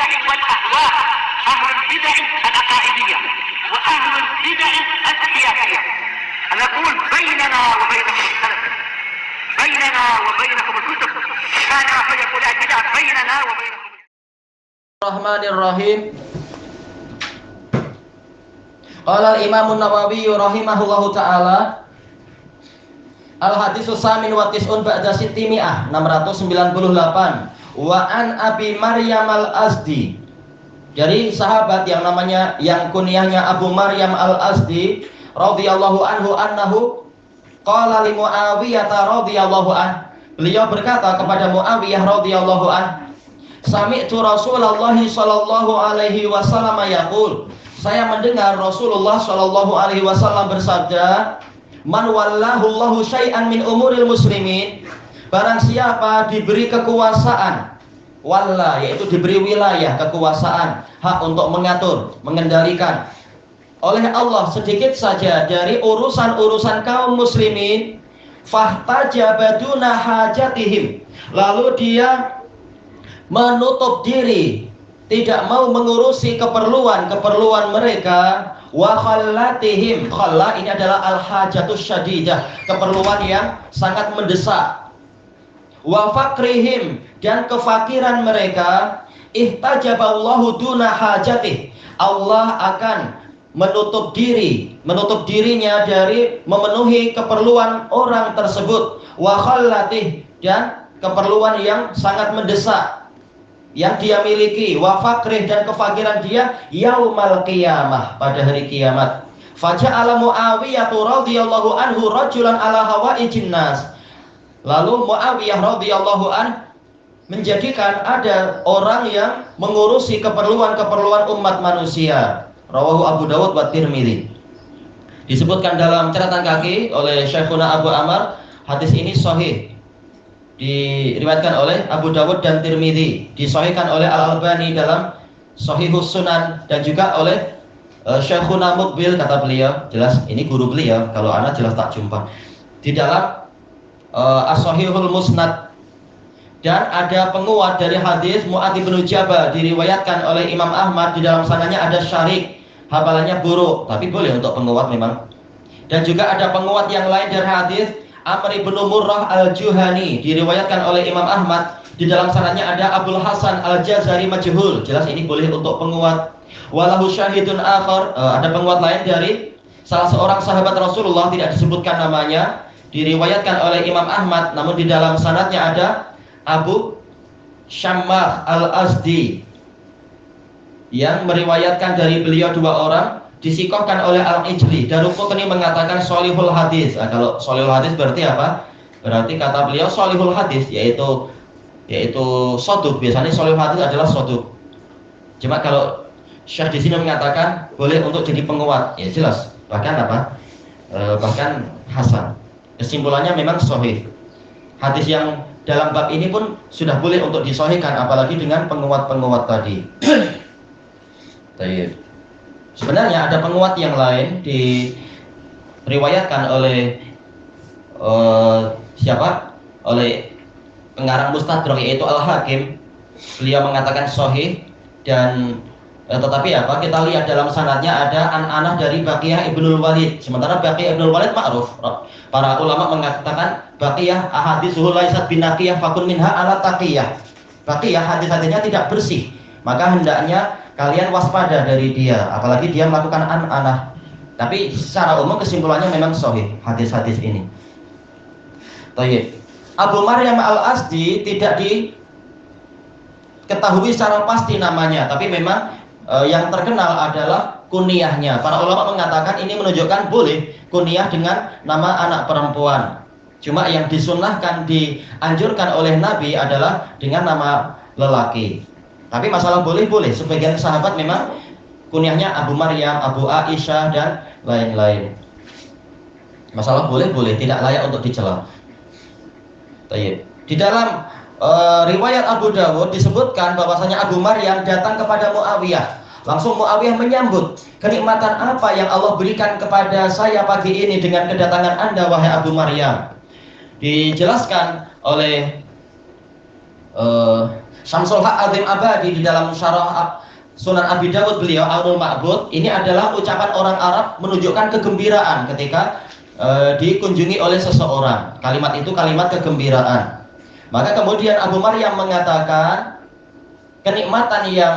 البدع والأهواء، أهل البدع العقائدية وأهل البدع السياسية. نقول بيننا وبينكم السلف، بيننا وبينكم الكتب، كان فيقول البدع بيننا وبينكم. Bismillahirrahmanirrahim. Qala al-Imam an-Nawawi rahimahullahu taala al-haditsus samin wa tis'un ba'da sittimi'ah 698 wa an Abi Maryam al-Azdi, dari sahabat yang kunyahnya Abu Maryam al-Azdi radhiyallahu anhu annahu qala li Muawiyah radhiyallahu an, beliau berkata kepada Muawiyah radhiyallahu an, sami'tu Rasulullah sallallahu alaihi wasallam yaqul, saya mendengar Rasulullah sallallahu alaihi wasallam bersabda, man wallahu Allahu syai'an min umuril muslimin, barang siapa diberi kekuasaan, walla yaitu diberi wilayah, kekuasaan, hak untuk mengatur, mengendalikan oleh Allah sedikit saja dari urusan-urusan kaum muslimin, fahtajabaduna hajatihim, lalu dia menutup diri, tidak mau mengurusi keperluan mereka, wa khallatihim, khalla ini adalah al-hajatus syadidah, keperluan yang sangat mendesak, wa fakrihim, dan kefakiran mereka, ihtajaballahu duna hajatih, Allah akan menutup dirinya dari memenuhi keperluan orang tersebut, wa khallatih, dan keperluan yang sangat mendesak yang dia miliki, wa fakrih, dan kefakiran dia, yaumal qiyamah, pada hari kiamat. Faja'ala Muawiyah radhiyallahu anhu rajulan ala hawaijin nas, lalu Muawiyah radhiyallahu an menjadikan ada orang yang mengurusi keperluan umat manusia. Rawahu Abu Dawud wa Tirmidzi. Disebutkan dalam catatan kaki oleh Syekhuna Abu Amr, hadis ini sahih, diriwayatkan oleh Abu Dawud dan Tirmidzi, disahihkan oleh Al-Albani dalam Shahihus Sunan, dan juga oleh Syekhuna Muqbil, kata beliau, jelas ini guru beliau, kalau anak jelas tak jumpa, di dalam As-Sahihul Musnad. Dan ada penguat dari hadis Mu'adz bin Jabal, diriwayatkan oleh Imam Ahmad, di dalam sanadnya ada syarik, hafalannya buruk, tapi boleh untuk penguat memang. Dan juga ada penguat yang lain dari hadis Amr bin Murrah al-Juhani, diriwayatkan oleh Imam Ahmad, di dalam sanadnya ada Abul Hasan al-Jazari majhul, jelas ini boleh untuk penguat. Walahu syahidun akhar, ada penguat lain dari salah seorang sahabat Rasulullah, tidak disebutkan namanya, diriwayatkan oleh Imam Ahmad, namun di dalam sanadnya ada Abu Syammah al-Azdi yang meriwayatkan dari beliau dua orang, disikohkan oleh Al-Ijli. Daruqutni mengatakan sholihul hadis. Nah, kalau sholihul hadis berarti apa? Berarti kata beliau sholihul hadis yaitu soduk. Biasanya sholihul hadis adalah soduk. Cuma kalau Syekh di sini mengatakan boleh untuk jadi penguat, ya jelas. Bahkan apa? Bahkan hasan. Kesimpulannya memang sahih. Hadis yang dalam bab ini pun sudah boleh untuk disahihkan, apalagi dengan penguat-penguat tadi. Baik. Sebenarnya ada penguat yang lain diriwayatkan oleh oleh pengarang Mustadrak, yaitu Al-Hakim. Beliau mengatakan sahih, dan tetapi kita lihat dalam sanadnya ada an-anah dari Baqiyah Ibnul Walid. Sementara Baqiyah Ibnul Walid ma'ruf. Para ulama mengatakan Baqiyah ahaditsuhu laisat binaqiyah fakun minha ala taqiyah. Baqiyah hadis-hadisnya tidak bersih, maka hendaknya kalian waspada dari dia, apalagi dia melakukan an-anah. Tapi secara umum kesimpulannya memang sahih hadis-hadis ini. Baik. Abu Maryam al-Azdi tidak diketahui secara pasti namanya, tapi memang yang terkenal adalah kunyahnya. Para ulama mengatakan ini menunjukkan boleh kunyah dengan nama anak perempuan. Cuma yang disunnahkan, dianjurkan oleh Nabi adalah dengan nama lelaki. Tapi masalah boleh-boleh. Sebagian sahabat memang kunyahnya Abu Maryam, Abu Aisyah, dan lain-lain. Masalah boleh-boleh, tidak layak untuk dicela. Di dalam riwayat Abu Dawud disebutkan bahwasanya Abu Maryam datang kepada Muawiyah. Langsung Muawiyah menyambut, kenikmatan apa yang Allah berikan kepada saya pagi ini dengan kedatangan Anda wahai Abu Maryam. Dijelaskan oleh Syamsul Haq Azim Abadi di dalam syarah Sunan Abi Dawud beliau Aunul Ma'bud, ini adalah ucapan orang Arab menunjukkan kegembiraan ketika dikunjungi oleh seseorang. Kalimat itu kalimat kegembiraan. Maka kemudian Abu Maryam mengatakan, kenikmatan yang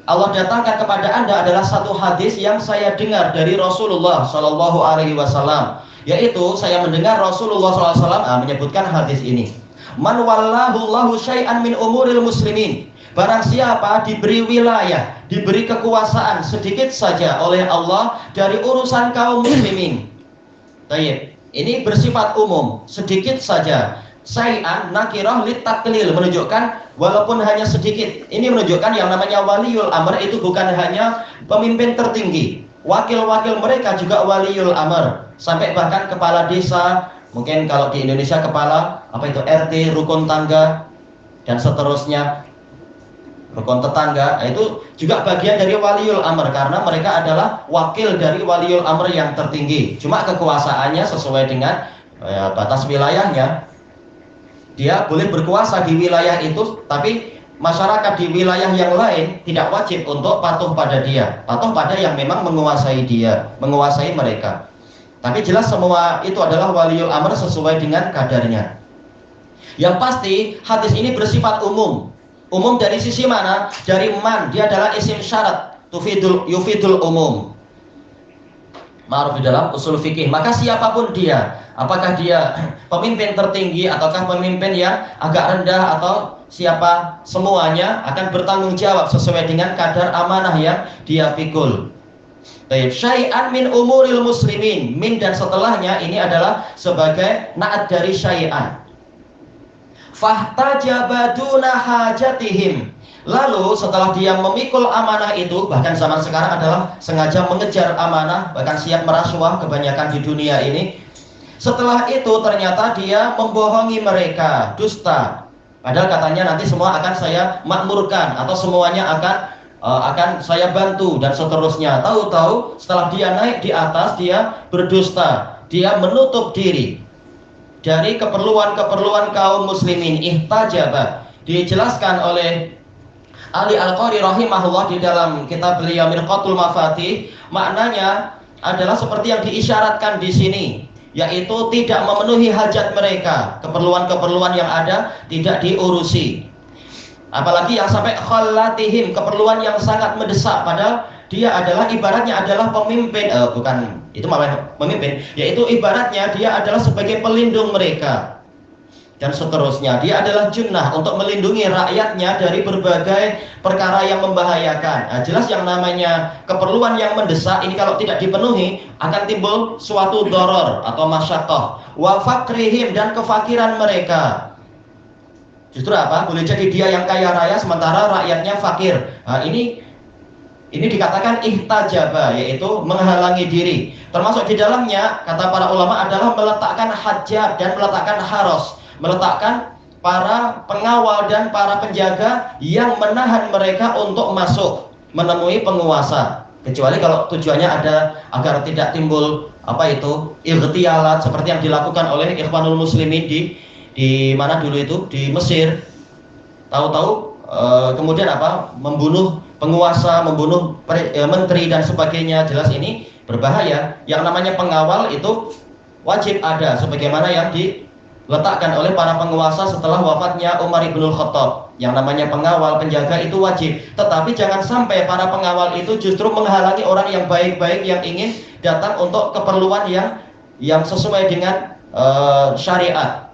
Allah datangkan kepada Anda adalah satu hadis yang saya dengar dari Rasulullah Shallallahu Alaihi Wasallam, yaitu saya mendengar Rasulullah SAW menyebutkan hadis ini. Man wallahu Allahu syai'an min umuril muslimin. Barang siapa diberi wilayah, diberi kekuasaan sedikit saja oleh Allah dari urusan kaum muslimin. Baik, ini bersifat umum, sedikit saja. Syai'an nakirah litaklil, menunjukkan walaupun hanya sedikit. Ini menunjukkan yang namanya waliul amr itu bukan hanya pemimpin tertinggi, wakil-wakil mereka juga waliul amr, sampai bahkan kepala desa, mungkin kalau di Indonesia kepala RT, rukun tangga dan seterusnya, rukun tetangga, itu juga bagian dari waliul amr karena mereka adalah wakil dari waliul amr yang tertinggi. Cuma kekuasaannya sesuai dengan batas wilayahnya. Dia boleh berkuasa di wilayah itu, tapi masyarakat di wilayah yang lain tidak wajib untuk patuh pada dia, patuh pada yang memang menguasai dia, menguasai mereka. Tapi jelas semua itu adalah waliul amr sesuai dengan kadarnya. Yang pasti hadis ini bersifat umum. Umum dari sisi mana? Dari man, dia adalah isim syarat, yufidul umum. Ma'ruf di dalam usul fikih. Maka siapapun dia, apakah dia pemimpin tertinggi ataukah pemimpin yang agak rendah atau siapa, semuanya akan bertanggung jawab sesuai dengan kadar amanah yang dia pikul. Baik, syai'an min umuril muslimin. Min dan setelahnya ini adalah sebagai na'at dari syai'an. Fahtajabaduna hajatihim. Lalu setelah dia memikul amanah itu, bahkan zaman sekarang adalah sengaja mengejar amanah, bahkan siap merasuah kebanyakan di dunia ini. Setelah itu ternyata dia membohongi mereka, dusta. Padahal katanya nanti semua akan saya makmurkan atau semuanya akan saya bantu dan seterusnya. Tahu-tahu setelah dia naik di atas, dia berdusta, dia menutup diri dari keperluan-keperluan kaum muslimin. Ihtajaba dijelaskan oleh Ali Al-Qari rahimahullah di dalam kitab beliau Mirqatul Mafatih, maknanya adalah seperti yang diisyaratkan di sini, yaitu tidak memenuhi hajat mereka, keperluan-keperluan yang ada tidak diurusi. Apalagi yang sampai khallatihim, keperluan yang sangat mendesak, padahal dia adalah ibaratnya adalah pemimpin, bukan itu malah pemimpin, yaitu ibaratnya dia adalah sebagai pelindung mereka dan seterusnya. Dia adalah junnah untuk melindungi rakyatnya dari berbagai perkara yang membahayakan. Nah, jelas yang namanya keperluan yang mendesak ini kalau tidak dipenuhi akan timbul suatu doror atau masyaqqah. Wa fakrihim, dan kefakiran mereka. Justru apa? Boleh jadi dia yang kaya raya sementara rakyatnya fakir. Nah, ini dikatakan ihtajaba, yaitu menghalangi diri. Termasuk di dalamnya kata para ulama adalah meletakkan hajab dan meletakkan haros, meletakkan para pengawal dan para penjaga yang menahan mereka untuk masuk menemui penguasa, kecuali kalau tujuannya ada agar tidak timbul ightialat seperti yang dilakukan oleh Ikhwanul Muslimin di mana dulu itu di Mesir. Tahu-tahu kemudian membunuh penguasa, membunuh menteri dan sebagainya. Jelas ini berbahaya. Yang namanya pengawal itu wajib ada sebagaimana yang diletakkan oleh para penguasa setelah wafatnya Umar ibnul Khattab. Yang namanya pengawal, penjaga itu wajib. Tetapi jangan sampai para pengawal itu justru menghalangi orang yang baik-baik yang ingin datang untuk keperluan yang sesuai dengan syariat.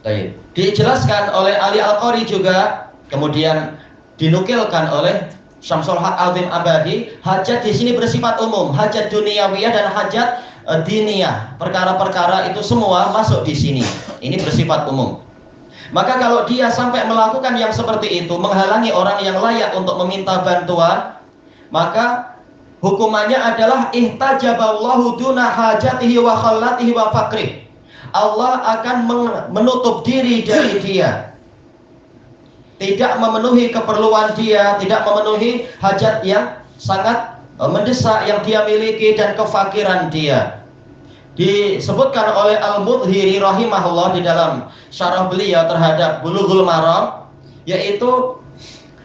Baik. Dijelaskan oleh Ali Al-Qari juga, kemudian dinukilkan oleh Syamsul Haq Azim Abadi, hajat di sini bersifat umum, hajat duniawiyah dan hajat diniyah. Perkara-perkara itu semua masuk di sini. Ini bersifat umum. Maka kalau dia sampai melakukan yang seperti itu, menghalangi orang yang layak untuk meminta bantuan, maka hukumannya adalah ihtajaballahu duna hajatihi wa khallatihi wa fakrih. Allah akan menutup diri dari dia, tidak memenuhi keperluan dia, tidak memenuhi hajat yang sangat mendesak yang dia miliki dan kefakiran dia. Disebutkan oleh Al-Mudhiri rahimahullah di dalam syarah beliau terhadap Bulughul Maram, yaitu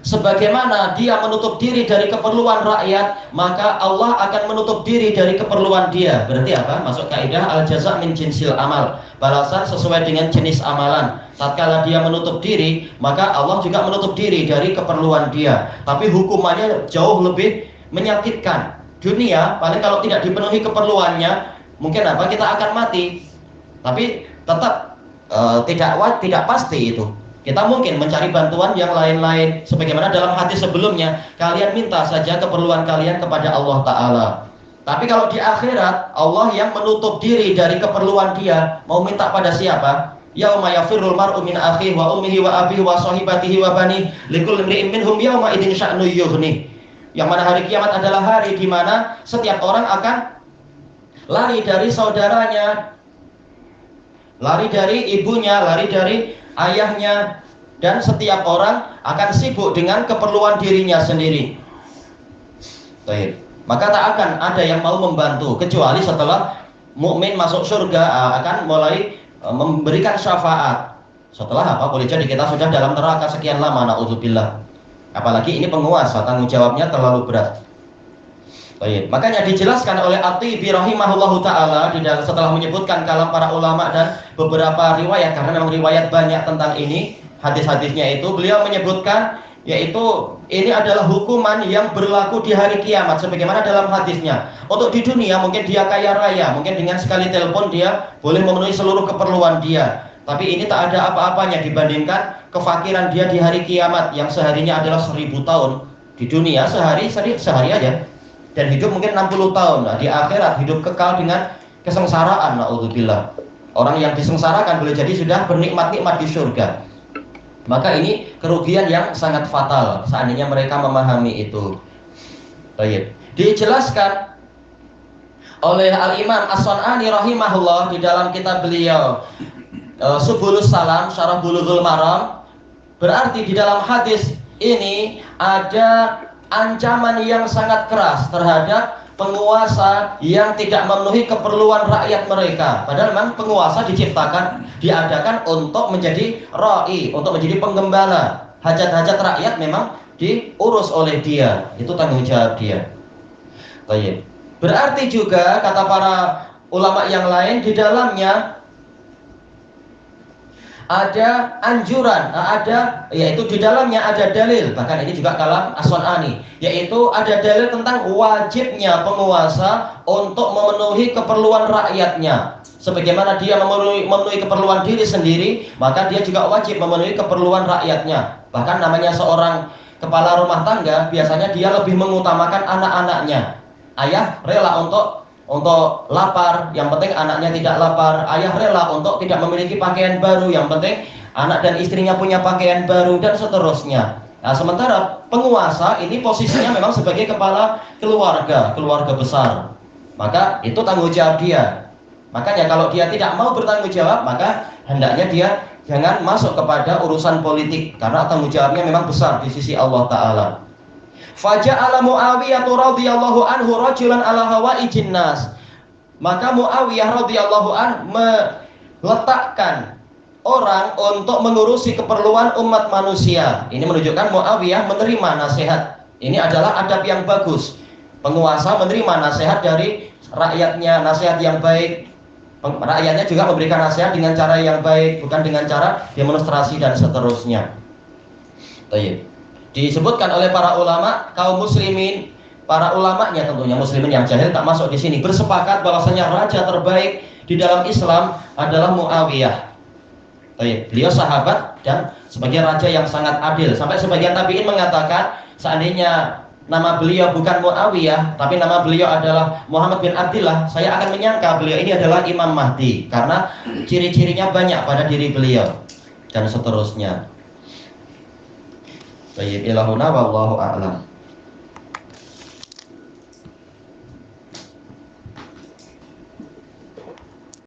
sebagaimana dia menutup diri dari keperluan rakyat, maka Allah akan menutup diri dari keperluan dia. Berarti apa? Masuk kaidah al-jaza' min jinsil amal. Balasan sesuai dengan jenis amalan. Tatkala dia menutup diri, maka Allah juga menutup diri dari keperluan dia. Tapi hukumannya jauh lebih menyakitkan. Dunia paling kalau tidak dipenuhi keperluannya, mungkin apa? Kita akan mati. Tapi tetap tidak pasti itu. Kita mungkin mencari bantuan yang lain-lain, sebagaimana dalam hadis sebelumnya, kalian minta saja keperluan kalian kepada Allah Ta'ala. Tapi kalau di akhirat, Allah yang menutup diri dari keperluan dia, mau minta pada siapa? Yauma yafirrul mar'u min akhihi wa ummihi wa abihi wa sahibatihi wa bani likulli imri'in minhum yawma idzin sya'nu yughni. Yang mana hari kiamat adalah hari di mana setiap orang akan lari dari saudaranya, lari dari ibunya, lari dari ayahnya, dan setiap orang akan sibuk dengan keperluan dirinya sendiri. Baik. Maka tak akan ada yang mau membantu kecuali setelah mukmin masuk surga akan mulai memberikan syafaat. Setelah apa? Boleh jadi kita sudah dalam neraka sekian lama, naudzubillah. Apalagi ini penguasa, tanggung jawabnya terlalu berat. Baik. Makanya dijelaskan oleh At-Tibi rahimahullahu taala setelah menyebutkan kalam para ulama dan beberapa riwayat, karena memang riwayat banyak tentang ini, hadis-hadisnya itu beliau menyebutkan yaitu ini adalah hukuman yang berlaku di hari kiamat sebagaimana dalam hadisnya. Untuk di dunia mungkin dia kaya raya, mungkin dengan sekali telepon dia boleh memenuhi seluruh keperluan dia. Tapi ini tak ada apa-apanya dibandingkan kefakiran dia di hari kiamat yang seharinya adalah 1000 tahun. Di dunia sehari aja. Dan hidup mungkin 60 tahun. Nah, di akhirat hidup kekal dengan kesengsaraan, naudzubillah. Orang yang disengsarakan boleh jadi sudah bernikmat-nikmat di surga. Maka ini kerugian yang sangat fatal seandainya mereka memahami itu. Baik. Dijelaskan oleh Al-Imam As-Sun'ani rahimahullah di dalam kitab beliau Subulus Salam Syarah Bulughul Maram. Berarti di dalam hadis ini ada ancaman yang sangat keras terhadap penguasa yang tidak memenuhi keperluan rakyat mereka. Padahal memang penguasa diadakan untuk menjadi ra'i, untuk menjadi penggembala. Hajat-hajat rakyat memang diurus oleh dia. Itu tanggung jawab dia. Baik. Berarti juga kata para ulama yang lain di dalamnya ada anjuran, yaitu di dalamnya ada dalil, bahkan ini juga kalam As-Sun'ani, yaitu ada dalil tentang wajibnya penguasa untuk memenuhi keperluan rakyatnya. Sebagaimana dia memenuhi keperluan diri sendiri, maka dia juga wajib memenuhi keperluan rakyatnya. Bahkan namanya seorang kepala rumah tangga, biasanya dia lebih mengutamakan anak-anaknya. Ayah rela untuk lapar, yang penting anaknya tidak lapar. Ayah rela untuk tidak memiliki pakaian baru, yang penting anak dan istrinya punya pakaian baru, dan seterusnya. Nah, sementara penguasa ini posisinya memang sebagai kepala keluarga besar. Maka itu tanggung jawab dia. Makanya kalau dia tidak mau bertanggung jawab, maka hendaknya dia jangan masuk kepada urusan politik, karena tanggung jawabnya memang besar di sisi Allah Ta'ala. Faja'ala Muawiyah radhiyallahu anhu rajulan ala hawaijin nas. Maka Muawiyah radhiyallahu anhu meletakkan orang untuk mengurusi keperluan umat manusia. Ini menunjukkan Muawiyah menerima nasihat. Ini adalah adab yang bagus. Penguasa menerima nasihat dari rakyatnya, nasihat yang baik. Rakyatnya juga memberikan nasihat dengan cara yang baik, bukan dengan cara demonstrasi dan seterusnya. Baik. Disebutkan oleh para ulama, kaum muslimin, para ulamanya tentunya, muslimin yang jahil tak masuk di sini, bersepakat bahwasanya raja terbaik di dalam Islam adalah Muawiyah. Beliau sahabat dan sebagai raja yang sangat adil. Sampai sebagian tabi'in mengatakan seandainya nama beliau bukan Muawiyah, tapi nama beliau adalah Muhammad bin Abdillah, saya akan menyangka beliau ini adalah Imam Mahdi, karena ciri-cirinya banyak pada diri beliau dan seterusnya. Baik, ilahuna wallahu a'lam.